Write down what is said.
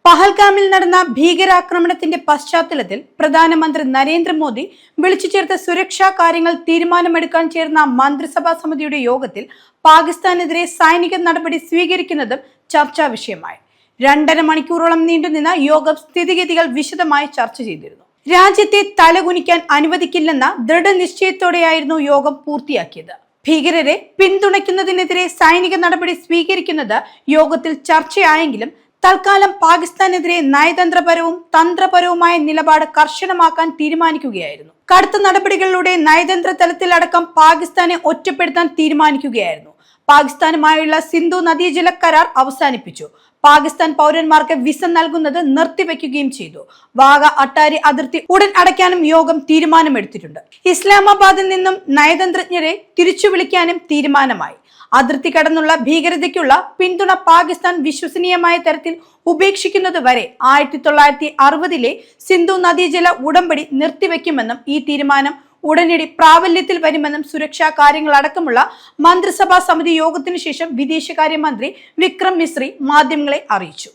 പഹൽഗാമിൽ നടന്ന ഭീകരാക്രമണത്തിന്റെ പശ്ചാത്തലത്തിൽ പ്രധാനമന്ത്രി നരേന്ദ്രമോദി വിളിച്ചു ചേർത്ത സുരക്ഷാ കാര്യങ്ങൾ തീരുമാനമെടുക്കാൻ ചേർന്ന മന്ത്രിസഭാ സമിതിയുടെ യോഗത്തിൽ പാകിസ്ഥാനെതിരെ സൈനിക നടപടി സ്വീകരിക്കുന്നതും ചർച്ചാ വിഷയമായി. 2.5 മണിക്കൂറോളം നീണ്ടുനിന്ന യോഗം സ്ഥിതിഗതികൾ വിശദമായി ചർച്ച ചെയ്തിരുന്നു. രാജ്യത്തെ തലകുനിക്കാൻ അനുവദിക്കില്ലെന്ന ദൃഢനിശ്ചയത്തോടെയായിരുന്നു യോഗം പൂർത്തിയാക്കിയത്. ഭീകരരെ പിന്തുണയ്ക്കുന്നതിനെതിരെ സൈനിക നടപടി സ്വീകരിക്കുന്നത് യോഗത്തിൽ ചർച്ചയായെങ്കിലും തൽക്കാലം പാകിസ്ഥാനെതിരെ നയതന്ത്രപരവും തന്ത്രപരവുമായ നിലപാട് കർശനമാക്കാൻ തീരുമാനിക്കുകയായിരുന്നു. കടുത്ത നടപടികളിലൂടെ നയതന്ത്ര തലത്തിലടക്കം പാകിസ്ഥാനെ ഒറ്റപ്പെടുത്താൻ തീരുമാനിക്കുകയായിരുന്നു. പാകിസ്ഥാനുമായുള്ള സിന്ധു നദീജല കരാർ അവസാനിപ്പിച്ചു. പാകിസ്ഥാൻ പൗരന്മാർക്ക് വിസ നൽകുന്നത് നിർത്തിവെക്കുകയും ചെയ്തു. വാഗ അട്ടാരി അതിർത്തി ഉടൻ അടയ്ക്കാനും യോഗം തീരുമാനമെടുത്തിട്ടുണ്ട്. ഇസ്ലാമാബാദിൽ നിന്നും നയതന്ത്രജ്ഞരെ തിരിച്ചു വിളിക്കാനും തീരുമാനമായി. അതിർത്തി കടന്നുള്ള ഭീകരതയ്ക്കുള്ള പിന്തുണ പാകിസ്ഥാൻ വിശ്വസനീയമായ തരത്തിൽ ഉപേക്ഷിക്കുന്നത് വരെ 1960-ലെ സിന്ധു നദീജല ഉടമ്പടി നിർത്തിവെക്കുമെന്നും ഈ തീരുമാനം ഉടനടി പ്രാബല്യത്തിൽ വരുമെന്നും സുരക്ഷാ കാര്യങ്ങളടക്കമുള്ള മന്ത്രിസഭാ സമിതി യോഗത്തിനു ശേഷം വിദേശകാര്യമന്ത്രി വിക്രം മിശ്രി മാധ്യമങ്ങളെ അറിയിച്ചു.